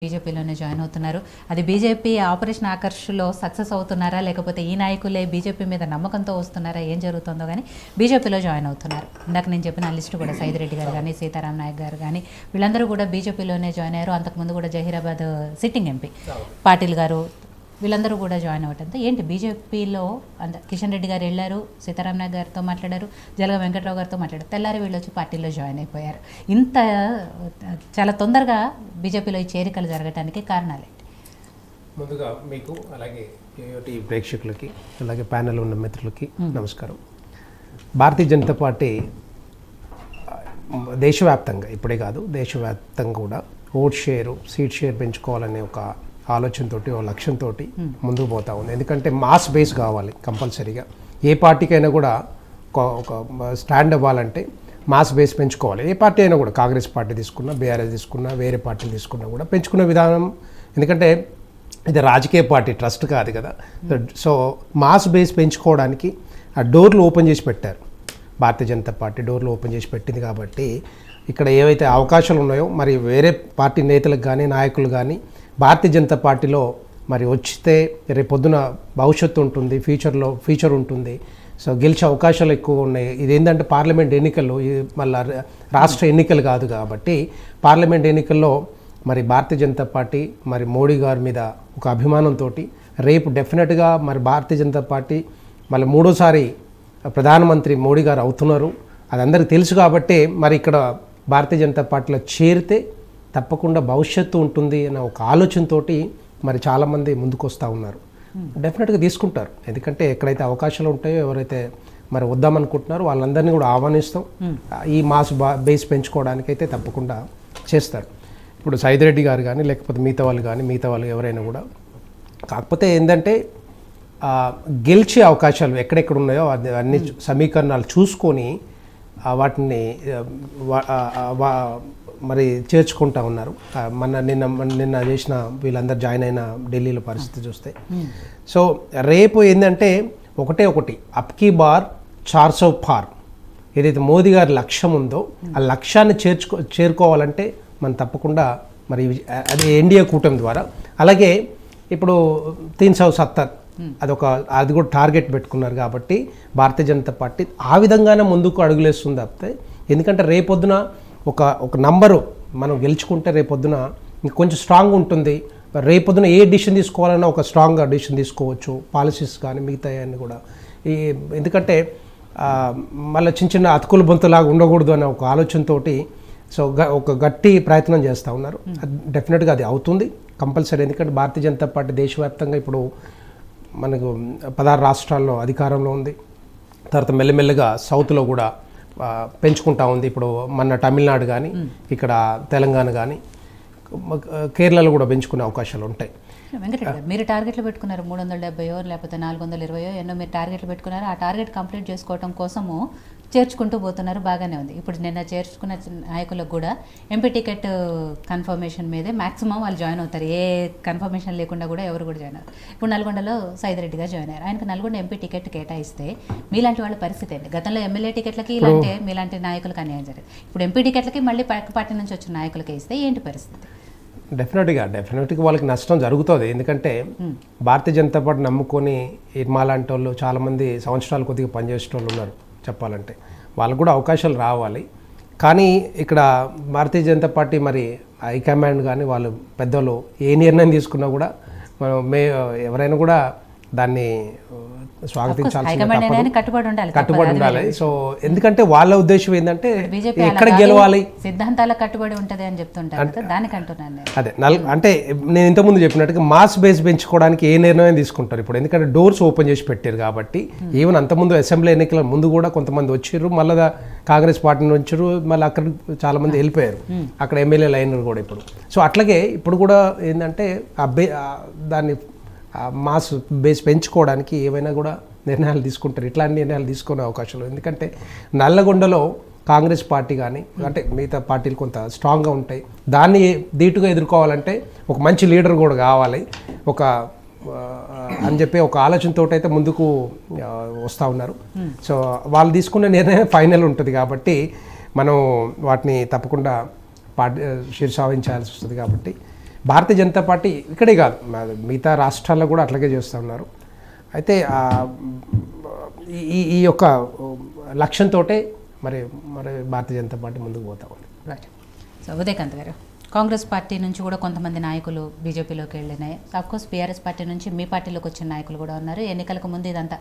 బీజేపీలోనే join అవుతున్నారు. అది BJP operation ఆకర్ష్లో success అవుతున్నారా, లేకపోతే ఈ నాయకులే బీజేపీ మీద నమ్మకంతో వస్తున్నారా, ఏం జరుగుతుందో కానీ బీజేపీలో జాయిన్ అవుతున్నారు. ఇందాక నేను చెప్పిన లిస్ట్ కూడా సైదిరెడ్డి గారు కానీ, సీతారాం నాయక్ గారు కానీ వీళ్ళందరూ కూడా బీజేపీలోనే జాయిన్ అయ్యారు. అంతకుముందు కూడా జహీరాబాద్ సిట్టింగ్ ఎంపీ పాటిల్ గారు వీళ్ళందరూ కూడా జాయిన్ అవ్వటంతో ఏంటి బీజేపీలో కిషన్ రెడ్డి గారు వెళ్ళారు, సీతారాం నాయక్ గారితో మాట్లాడారు, జలగ వెంకట్రావు గారితో మాట్లాడారు, తెల్లారి వీళ్ళు వచ్చి పార్టీలో జాయిన్ అయిపోయారు. ఇంత చాలా తొందరగా బీజేపీలో ఈ చేరికలు జరగడానికి కారణాలేంటి? ముందుగా మీకు అలాగే టీవీ ప్రేక్షకులకి అలాగే ప్యానెల్ ఉన్న మిత్రులకి నమస్కారం. భారతీయ జనతా పార్టీ దేశవ్యాప్తంగా ఇప్పుడే కాదు దేశవ్యాప్తంగా కూడా సీట్ షేర్ పెంచుకోవాలనే ఒక ఆలోచనతోటి ఓ లక్ష్యంతో ముందుకు పోతా ఉంది. ఎందుకంటే మాస్ బేస్ కావాలి కంపల్సరీగా. ఏ పార్టీకైనా కూడా ఒక స్టాండ్ అవ్వాలంటే మాస్ బేస్ పెంచుకోవాలి. ఏ పార్టీ అయినా కూడా కాంగ్రెస్ పార్టీ తీసుకున్నా, బీఆర్ఎస్ తీసుకున్నా, వేరే పార్టీలు తీసుకున్నా కూడా పెంచుకునే విధానం. ఎందుకంటే ఇది రాజకీయ పార్టీ, ట్రస్ట్ కాదు కదా. సో మాస్ బేస్ పెంచుకోవడానికి ఆ డోర్లు ఓపెన్ చేసి పెట్టారు. భారతీయ జనతా పార్టీ డోర్లు ఓపెన్ చేసి పెట్టింది కాబట్టి ఇక్కడ ఏవైతే అవకాశాలు ఉన్నాయో మరి వేరే పార్టీ నేతలకు కానీ నాయకులు కానీ భారతీయ జనతా పార్టీలో మరి వచ్చితే రేపొద్దున భవిష్యత్తు ఉంటుంది, ఫ్యూచర్ ఉంటుంది. సో గెలిచే అవకాశాలు ఎక్కువ ఉన్నాయి. ఇదేంటంటే పార్లమెంట్ ఎన్నికల్లో మళ్ళీ రాష్ట్ర ఎన్నికలు కాదు కాబట్టి పార్లమెంట్ ఎన్నికల్లో మరి భారతీయ జనతా పార్టీ మరి మోడీ గారి మీద ఒక అభిమానంతో రేపు డెఫినెట్గా మరి భారతీయ జనతా పార్టీ మళ్ళీ మూడోసారి ప్రధానమంత్రి మోడీ గారు అవుతున్నారు. అది అందరికీ తెలుసు కాబట్టి మరి ఇక్కడ భారతీయ జనతా పార్టీలో చేరితే తప్పకుండా భవిష్యత్తు ఉంటుంది అనే ఒక ఆలోచనతోటి మరి చాలామంది ముందుకు వస్తూ ఉన్నారు. డెఫినెట్గా తీసుకుంటారు. ఎందుకంటే ఎక్కడైతే అవకాశాలు ఉంటాయో ఎవరైతే మరి వద్దామనుకుంటున్నారో వాళ్ళందరినీ కూడా ఆహ్వానిస్తాం. ఈ మాస్ బేస్ పెంచుకోవడానికి అయితే తప్పకుండా చేస్తారు. ఇప్పుడు సైదిరెడ్డి గారు కానీ లేకపోతే మిగతా వాళ్ళు ఎవరైనా కూడా. కాకపోతే ఏంటంటే గెలిచే అవకాశాలు ఎక్కడెక్కడ ఉన్నాయో అన్ని సమీకరణాలు చూసుకొని వాటిని మరి చేర్చుకుంటా ఉన్నారు. నిన్న చేసిన వీళ్ళందరూ జాయిన్ అయిన ఢిల్లీలో పరిస్థితి చూస్తే. సో రేపు ఏంటంటే ఒకటి అప్కీ బార్ 400 పార్ ఏదైతే మోదీ గారి లక్ష్యం ఉందో ఆ లక్ష్యాన్ని చేరుకోవాలంటే మనం తప్పకుండా మరి అది ఎన్డీఏ కూటమి ద్వారా. అలాగే ఇప్పుడు 370 అది కూడా టార్గెట్ పెట్టుకున్నారు కాబట్టి భారతీయ జనతా పార్టీ ఆ విధంగానే ముందుకు అడుగులేస్తుంది తప్పితే. ఎందుకంటే రేపొద్దున ఒక నంబరు మనం గెలుచుకుంటే రేపొద్దున ఇంకొంచెం స్ట్రాంగ్ ఉంటుంది. రేపొద్దున ఏ డిసిషన్ తీసుకోవాలన్నా ఒక స్ట్రాంగ్గా డిసిషన్ తీసుకోవచ్చు. పాలసీస్ కానీ మిగతా అన్నీ కూడా ఎందుకంటే మళ్ళీ చిన్న అతుకుల బొంతలాగా ఉండకూడదు అనే ఒక ఆలోచనతోటి సో ఒక గట్టి ప్రయత్నం చేస్తూ ఉన్నారు. డెఫినెట్గా అది అవుతుంది కంపల్సరీ. ఎందుకంటే భారతీయ జనతా పార్టీ దేశవ్యాప్తంగా ఇప్పుడు మనకు 16 రాష్ట్రాల్లో అధికారంలో ఉంది. తర్వాత మెల్లమెల్లగా సౌత్లో కూడా పెంచుకుంటా ఉంది. ఇప్పుడు మన తమిళనాడు కానీ ఇక్కడ తెలంగాణ కానీ కేరళలో కూడా పెంచుకునే అవకాశాలు ఉంటాయి. వెంకటరెడ్డి మీరు టార్గెట్లు పెట్టుకున్నారు 370 లేకపోతే 420 ఎన్నో మీరు టార్గెట్లు పెట్టుకున్నారు. ఆ టార్గెట్ కంప్లీట్ చేసుకోవడం కోసము చేర్చుకుంటూ పోతున్నారు, బాగానే ఉంది. ఇప్పుడు నిన్న చేర్చుకున్న నాయకులకు కూడా ఎంపీ టికెట్ కన్ఫర్మేషన్ మీదే మ్యాక్సిమం వాళ్ళు జాయిన్ అవుతారు. ఏ కన్ఫర్మేషన్ లేకుండా కూడా ఎవరు కూడా జాయిన్ అవుతారు. ఇప్పుడు నల్గొండలో సైదిరెడ్డి గారు జాయిన్ అయ్యారు. ఆయనకు నల్గొండ ఎంపీ టికెట్ కేటాయిస్తే మీలాంటి వాళ్ళ పరిస్థితి ఏంటి? గతంలో ఎమ్మెల్యే టికెట్లకి ఇలాంటి మీలాంటి నాయకులకు అన్యాయం జరిగింది. ఇప్పుడు ఎంపీ టికెట్లకి మళ్ళీ పక్క పార్టీ నుంచి వచ్చిన నాయకులకి ఇస్తే ఏంటి పరిస్థితి? డెఫినెట్గా వాళ్ళకి నష్టం జరుగుతుంది. ఎందుకంటే భారతీయ జనతా పార్టీ నమ్ముకొని మాలాంటి వాళ్ళు చాలామంది సంవత్సరాలు కొద్దిగా పనిచేసే వాళ్ళు ఉన్నారు. చెప్పాలంటే వాళ్ళకు కూడా అవకాశాలు రావాలి. కానీ ఇక్కడ భారతీయ జనతా పార్టీ మరి హైకమాండ్ కానీ వాళ్ళు పెద్దలు ఏ నిర్ణయం తీసుకున్నా కూడా మనం ఎవరైనా కూడా దాన్ని స్వాగతించాల్సింది, కట్టుబడి ఉండాలి. సో ఎందుకంటే వాళ్ళ ఉద్దేశం ఏంటంటే ఎక్కడ గెలవాలి, సిద్ధాంతాల కట్టుబడి ఉంటుంది అని చెప్తుంటారు. దానికి అంటున్నాను అదే అంటే నేను ఇంతకుముందు చెప్పినట్టుగా మాస్ బేస్ పెంచుకోవడానికి ఏ నిర్ణయం తీసుకుంటారు ఇప్పుడు. ఎందుకంటే డోర్స్ ఓపెన్ చేసి పెట్టారు కాబట్టి. ఈవెన్ అంతకుముందు అసెంబ్లీ ఎన్నికల ముందు కూడా కొంతమంది వచ్చారు, మళ్ళీ కాంగ్రెస్ పార్టీని వచ్చారు, మళ్ళీ అక్కడ చాలామంది వెళ్ళిపోయారు. అక్కడ ఎమ్మెల్యేలు అయినారు కూడా ఇప్పుడు. సో అట్లాగే ఇప్పుడు కూడా ఏంటంటే దాన్ని మాస్ బేస్ పెంచుకోవడానికి ఏవైనా కూడా నిర్ణయాలు తీసుకుంటారు. ఇట్లాంటి నిర్ణయాలు తీసుకునే అవకాశాలు. ఎందుకంటే నల్లగొండలో కాంగ్రెస్ పార్టీ కానీ అంటే మిగతా పార్టీలు కొంత స్ట్రాంగ్గా ఉంటాయి. దాన్ని ధీటుగా ఎదుర్కోవాలంటే ఒక మంచి లీడర్ కూడా కావాలి అని చెప్పి ఒక ఆలోచనతో అయితే ముందుకు వస్తూ ఉన్నారు. సో వాళ్ళు తీసుకునే నిర్ణయం ఫైనల్ ఉంటుంది కాబట్టి మనం వాటిని తప్పకుండా శిరసావహించాల్సి వస్తుంది కాబట్టి భారతీయ జనతా పార్టీ ఇక్కడే కాదు మిగతా రాష్ట్రాల్లో కూడా అట్లాగే చేస్తూ ఉన్నారు. అయితే ఈ యొక్క లక్ష్యంతో మరి భారతీయ జనతా పార్టీ ముందుకు పోతా ఉంది. రైట్. సో ఉదయకాంత్ గారు, కాంగ్రెస్ పార్టీ నుంచి కూడా కొంతమంది నాయకులు బీజేపీలోకి వెళ్ళినాయి. అఫ్కోర్స్ బీఆర్ఎస్ పార్టీ నుంచి మీ పార్టీలోకి వచ్చిన నాయకులు కూడా ఉన్నారు. ఎన్నికలకు ముందు ఇదంతా